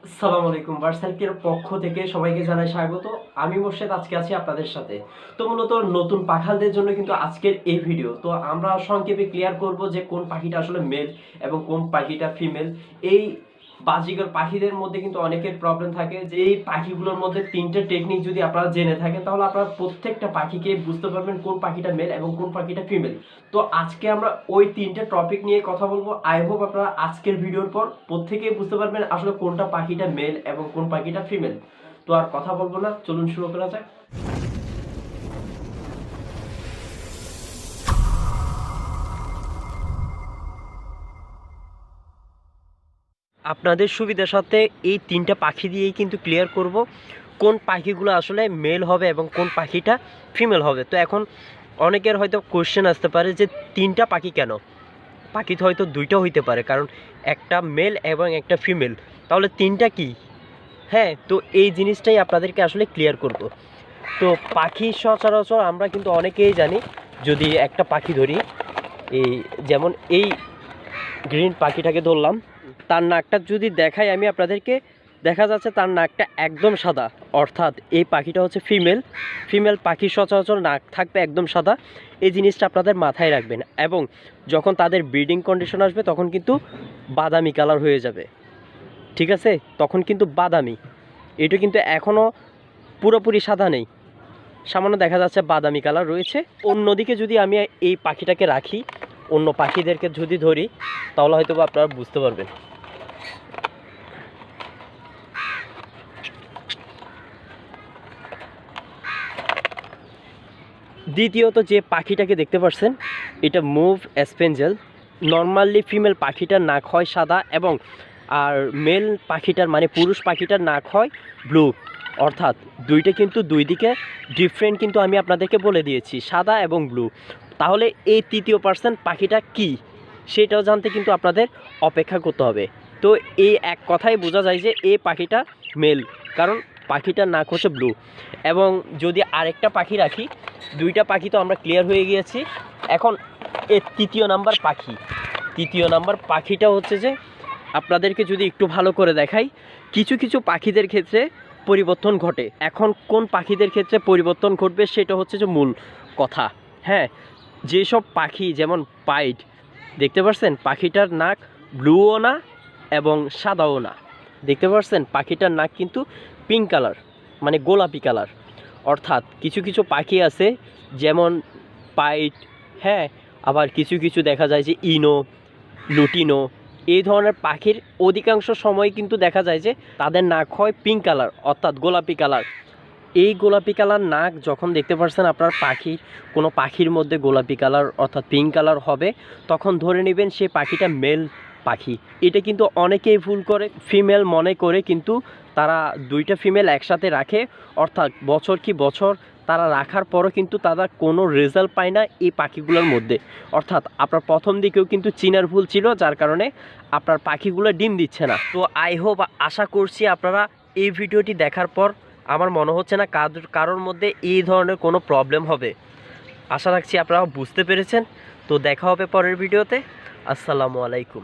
আসসালামু আলাইকুম। ভার্সালকের পক্ষ থেকে সবাইকে জানাই স্বাগত। আমি মোর্শেদ আজকে আছি আপনাদের সাথে। তো মূলত নতুন পাখালদের জন্য কিন্তু আজকের এই ভিডিও। তো আমরা সংক্ষেপে ক্লিয়ার করব যে কোন পাখিটা আসলে মেল এবং কোন পাখিটা ফিমেল। এই বাজিগর পাখিদের মধ্যে কিন্তু অনেকের প্রবলেম থাকে যে এই পাখিগুলোর মধ্যে তিনটে টেকনিক যদি আপনারা জেনে থাকেন তাহলে আপনারা প্রত্যেকটা পাখিকে বুঝতে পারবেন কোন পাখিটা মেল এবং কোন পাখিটা ফিমেল। তো আজকে আমরা ওই তিনটে টপিক নিয়ে কথা বলবো। আই হোপ আপনারা আজকের ভিডিওর পর প্রত্যেকেই বুঝতে পারবেন আসলে কোনটা পাখিটা মেল এবং কোন পাখিটা ফিমেল। তো আর কথা বলবো না, চলুন শুরু করা যাক। আপনাদের সুবিধার সাথে এই তিনটা পাখি দিয়েই কিন্তু ক্লিয়ার করব কোন পাখিগুলো আসলে মেল হবে এবং কোন পাখিটা ফিমেল হবে। তো এখন অনেকের হয়তো কোশ্চেন আসতে পারে যে তিনটা পাখি কেন? পাখি তো হয়তো দুইটা হইতে পারে, কারণ একটা মেল এবং একটা ফিমেল, তাহলে তিনটা কি? হ্যাঁ, তো এই জিনিসটাই আপনাদেরকে আসলে ক্লিয়ার করব। তো পাখি সচরাচর আমরা কিন্তু অনেকেই জানি। যদি একটা পাখি ধরি, এই যেমন এই গ্রিন পাখিটাকে ধরলাম, তার নাকটা যদি দেখাই আমি আপনাদেরকে, দেখা যাচ্ছে তার নাকটা একদম সাদা, অর্থাৎ এই পাখিটা হচ্ছে ফিমেল। ফিমেল পাখির সচরাচর নাক থাকবে একদম সাদা। এই জিনিসটা আপনাদের মাথায় রাখবেন, এবং যখন তাদের ব্রিডিং কন্ডিশন আসবে তখন কিন্তু বাদামি কালার হয়ে যাবে। ঠিক আছে, তখন কিন্তু বাদামি। এটা কিন্তু এখনও পুরোপুরি সাদা নেই, সামান্য দেখা যাচ্ছে বাদামি কালার রয়েছে। অন্যদিকে যদি আমি এই পাখিটাকে রাখি, অন্য পাখিদেরকে যদি ধরি, তাহলে হয়তো আপনারা বুঝতে পারবেন। দ্বিতীয়ত যে পাখিটাকে দেখতে পাচ্ছেন, এটা মুভ স্পেঞ্জেল। নর্মালি ফিমেল পাখিটার নাক হয় সাদা, এবং আর মেল পাখিটার মানে পুরুষ পাখিটার নাক হয় ব্লু। অর্থাৎ দুইটা কিন্তু দুই দিকে ডিফারেন্ট, কিন্তু আমি আপনাদেরকে বলে দিয়েছি সাদা এবং ব্লু। তাহলে এই তৃতীয় পার্সেন্ট পাখিটা কি, সেটাও জানতে কিন্তু আপনাদের অপেক্ষা করতে হবে। তো এই এক কথায় বোঝা যায় যে এই পাখিটা মেল, কারণ পাখিটার নাক হচ্ছে ব্লু। এবং যদি আরেকটা পাখি রাখি, দুইটা পাখি তো আমরা ক্লিয়ার হয়ে গিয়েছি। এখন এর তৃতীয় নাম্বার পাখিটা হচ্ছে যে, আপনাদেরকে যদি একটু ভালো করে দেখাই, কিছু কিছু পাখিদের ক্ষেত্রে পরিবর্তন ঘটে। এখন কোন পাখিদের ক্ষেত্রে পরিবর্তন ঘটবে সেটা হচ্ছে যে মূল কথা। হ্যাঁ, যেসব পাখি যেমন পাইড, দেখতে পাচ্ছেন পাখিটার নাক ব্লুও না এবং সাদাও না। দেখতে পাচ্ছেন পাখিটার নাক কিন্তু পিঙ্ক কালার, মানে গোলাপি কালার। অর্থাৎ কিছু কিছু পাখি আছে যেমন পাইড, হ্যাঁ, আবার কিছু কিছু দেখা যায় যে ইনো, লুটিনো, এই ধরনের পাখির অধিকাংশ সময় কিন্তু দেখা যায় যে তাদের নাক হয় পিঙ্ক কালার, অর্থাৎ গোলাপি কালার। এই গোলাপি কালার নাক যখন দেখতে পাচ্ছেন আপনার কোনো পাখির মধ্যে গোলাপি কালার অর্থাৎ পিঙ্ক কালার হবে, তখন ধরে নেবেন সেই পাখিটা মেল পাখি। এটা কিন্তু অনেকেই ভুল করে, ফিমেল মনে করে কিন্তু তারা দুইটা ফিমেল একসাথে রাখে, অর্থাৎ বছর কি বছর তারা রাখার পরও কিন্তু তারা কোনো রেজাল্ট পায় না এই পাখিগুলোর মধ্যে। অর্থাৎ আপনার প্রথম দিকেও কিন্তু চিনার ভুল ছিল, যার কারণে আপনার পাখিগুলো ডিম দিচ্ছে না। তো আই হোপ, আশা করছি আপনারা এই ভিডিওটি দেখার পর আমার মনে হচ্ছে না কারোর মধ্যে এই ধরনের কোনো প্রবলেম হবে। আশা রাখছি আপনারা বুঝতে পেরেছেন। তো দেখা হবে পরের ভিডিওতে। আসসালামু আলাইকুম।